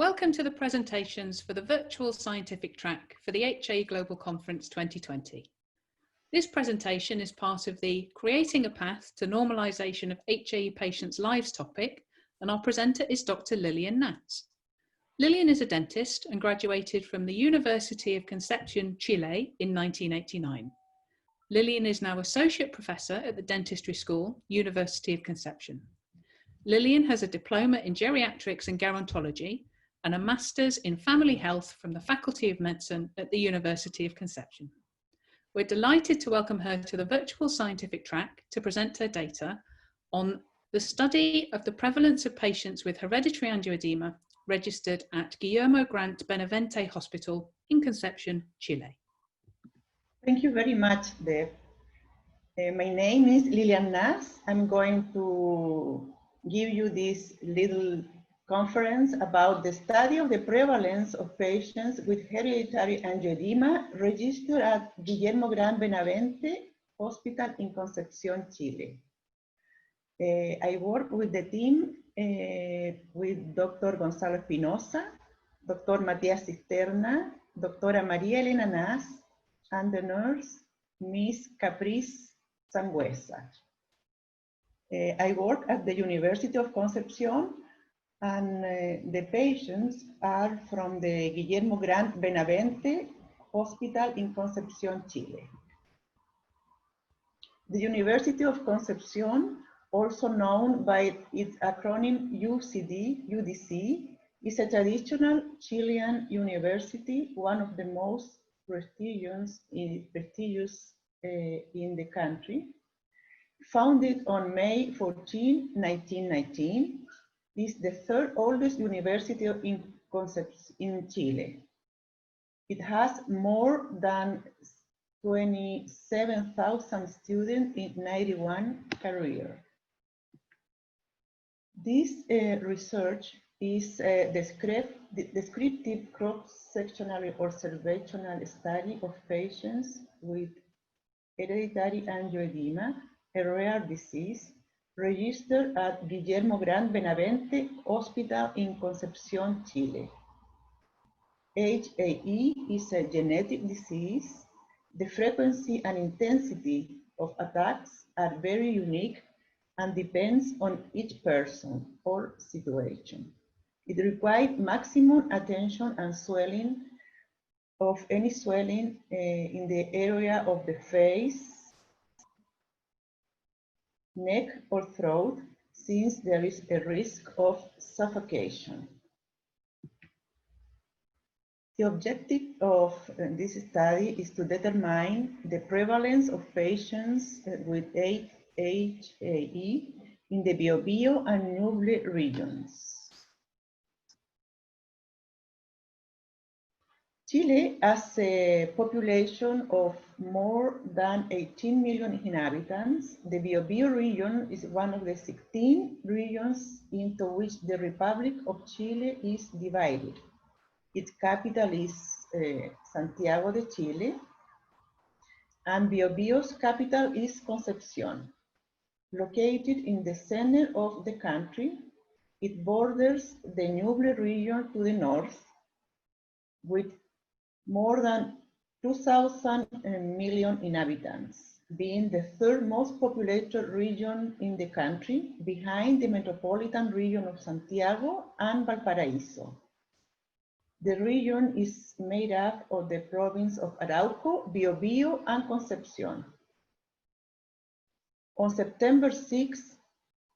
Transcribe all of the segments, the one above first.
Welcome to the presentations for the virtual scientific track for the HAE Global Conference 2020. This presentation is part of the Creating a Path to Normalisation of HAE Patients' Lives topic, and our presenter is Dr. Lillian Nasс. Lillian is a dentist and graduated from the University of Concepcion, Chile in 1989. Lillian is now Associate Professor at the Dentistry School, University of Concepcion. Lillian has a diploma in geriatrics and gerontology and a master's in family health from the Faculty of Medicine at the University of Concepcion. We're delighted to welcome her to the virtual scientific track to present her data on the study of the prevalence of patients with hereditary angioedema registered at Gillermo Granta Beniavente Hospital in Concepcion, Chile. Thank you very much, Deb. My name is Lillian Nasс. I'm going to give you this little conference about the study of the prevalence of patients with hereditary angioedema registered at Guillermo Granta Beniavente Hospital in Concepcion, Chile. I work with the team with Dr. Gonzalo Espinosa, Dr. Matías Cisterna, Doctora María Elena Nasс, and the nurse, Miss Caprice Sangüesa. I work at the University of Concepcion, and the patients are from the Guillermo Granta Beniavente Hospital in Concepcion, Chile. The University of Concepcion, also known by its acronym UDC, is a traditional Chilean university, one of the most prestigious in the country. Founded on May 14, 1919, is the third oldest university in Chile. It has more than 27,000 students in 91 careers. This research is a descriptive cross-sectional observational study of patients with hereditary angioedema, a rare disease, registered at Guillermo Granta Beniavente Hospital in Concepcion, Chile. HAE is a genetic disease. The frequency and intensity of attacks are very unique and depends on each person or situation. It requires maximum attention and swelling of any swelling in the area of the face, neck or throat, since there is a risk of suffocation. The objective of this study is to determine the prevalence of patients with HAE in the Biobío and Ñuble regions. Chile has a population of more than 18 million inhabitants. The Biobío region is one of the 16 regions into which the Republic of Chile is divided. Its capital is Santiago de Chile, and Biobío's capital is Concepcion. Located in the center of the country, it borders the Ñuble region to the north, with more than 2,000 million inhabitants, being the third most populated region in the country, behind the metropolitan region of Santiago and Valparaíso. The region is made up of the province of Arauco, Biobío, and Concepcion. On September 6,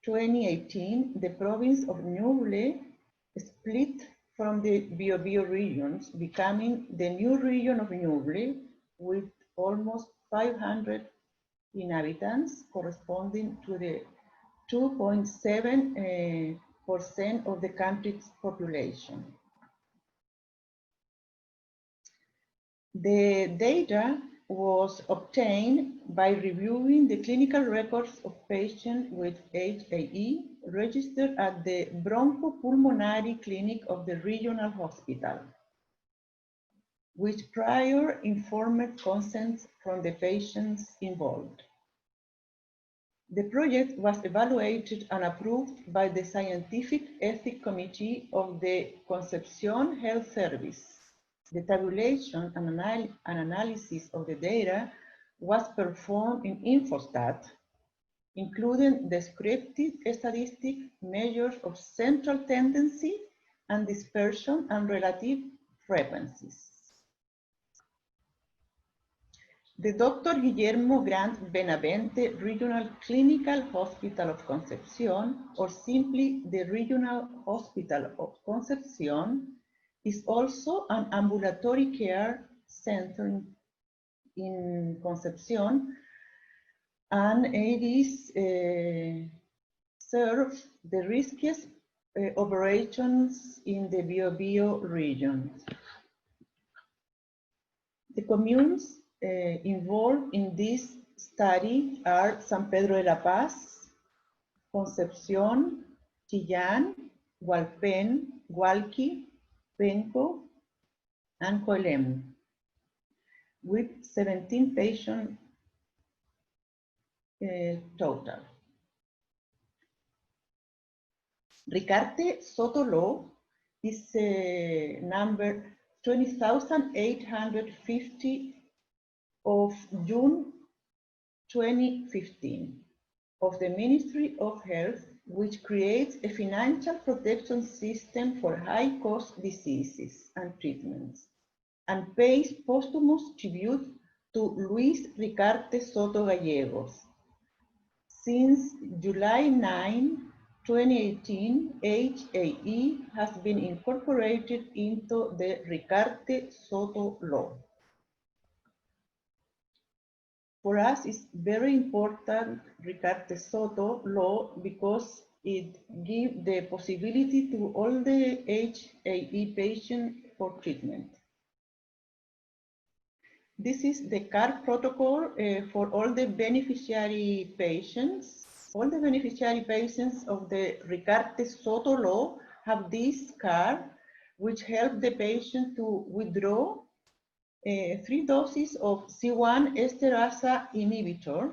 2018, the province of Ñuble split from the Biobío regions, becoming the new region of Ñuble with almost 500 inhabitants, corresponding to the 2.7% of the country's population. The data was obtained by reviewing the clinical records of patients with HAE registered at the bronchopulmonary clinic of the regional hospital, with prior informed consent from the patients involved. The project was evaluated and approved by the Scientific Ethics Committee of the Concepsьоне Health Service. The tabulation and analysis of the data was performed in Infostat, including descriptive statistic measures of central tendency and dispersion and relative frequencies. The Dr. Gillermo Granta Bенавенте Regional Clinical Hospital of Concepsьоне, or simply the Regional Hospital of Concepsьоне, is also an ambulatory care center in Concepsьоне, and it is serves the riskiest operations in the Biobío region. The communes involved in this study are San Pedro de la Paz, Concepsьоне, Chillán, Hualpén, Hualqui, Penco, and Coelem, with 17 patients total. Ricarte Soto Law is number 20,850 of June 2015 of the Ministry of Health, which creates a financial protection system for high-cost diseases and treatments, and pays posthumous tribute to Luis Ricarte Soto Gallegos. Since July 9, 2018, HAE has been incorporated into the Ricarte Soto Law. For us, it's very important, Ricarte Soto Law, because it gives the possibility to all the HAE patients for treatment. This is the card protocol for all the beneficiary patients. All the beneficiary patients of the Ricarte Soto Law have this card, which helps the patient to withdraw 3 doses of C1 esterase inhibitor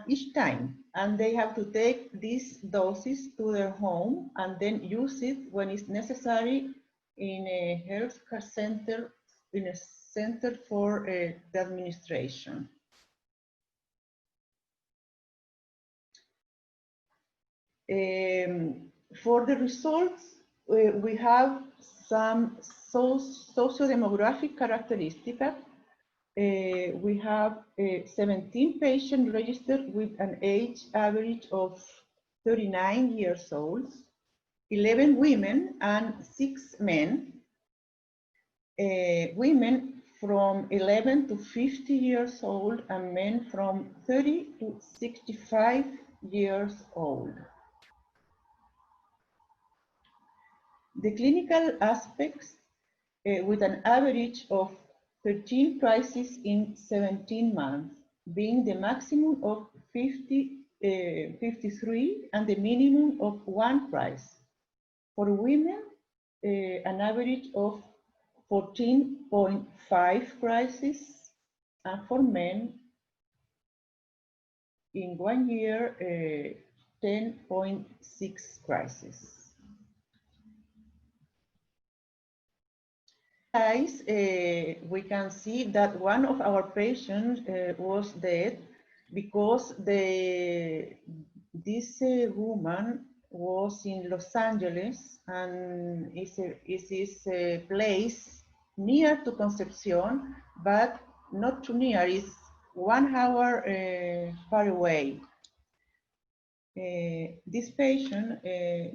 each time. And they have to take these doses to their home and then use it when it's necessary in a health care center, in a center for the administration. For the results, we have some socio-demographic characteristics. We have 17 patients registered with an age average of 39 years old, 11 women and 6 men. Women from 11 to 50 years old and men from 30 to 65 years old. The clinical aspects, with an average of 13 crises in 17 months, being the maximum of 53 and the minimum of 1 crisis. For women, an average of 14.5 crises, and for men, in 1 year, 10.6 crises. Guys, we can see that one of our patients was dead because this woman was in Los Angeles, and is a place near to Concepsьоне, but not too near. It's 1 hour far away. This patient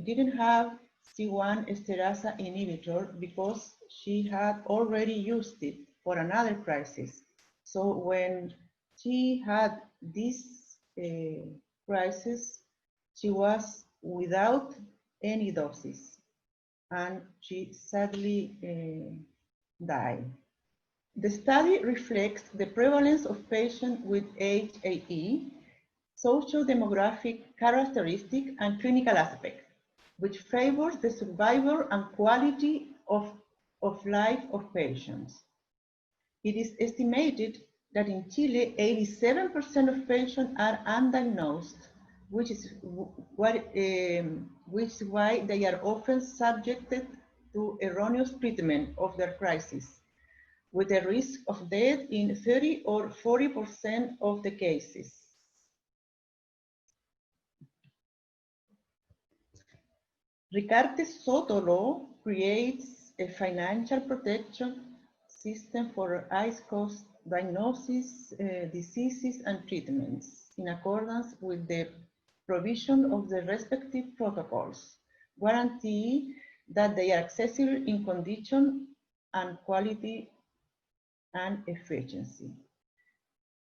didn't have C1 esterase inhibitor because she had already used it for another crisis. So when she had this crisis, she was without any doses, and she sadly died. The study reflects the prevalence of patients with HAE, socio-demographic characteristic, and clinical aspect, which favors the survival and quality of life of patients. It is estimated that in Chile, 87% of patients are undiagnosed, which is why they are often subjected to erroneous treatment of their crisis, with a risk of death in 30 or 40% of the cases. Ricarte-Soto law creates a financial protection system for high-cost diagnosis, diseases, and treatments in accordance with the provision of the respective protocols, guarantee that they are accessible in condition and quality and efficiency.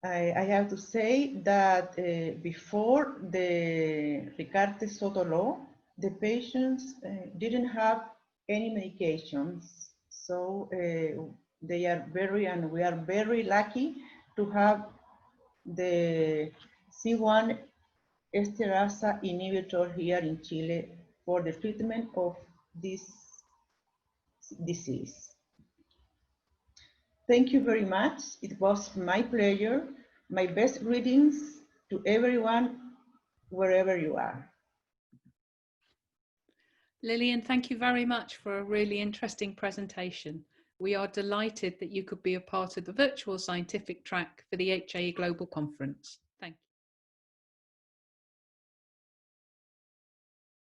I have to say that before the Ricarte-Soto law, the patients didn't have any medications, so they are we are very lucky to have the C1 esterase inhibitor here in Chile for the treatment of this disease. Thank you very much. It was my pleasure. My best greetings to everyone, wherever you are. Lillian, thank you very much for a really interesting presentation. We are delighted that you could be a part of the virtual scientific track for the HAE Global Conference.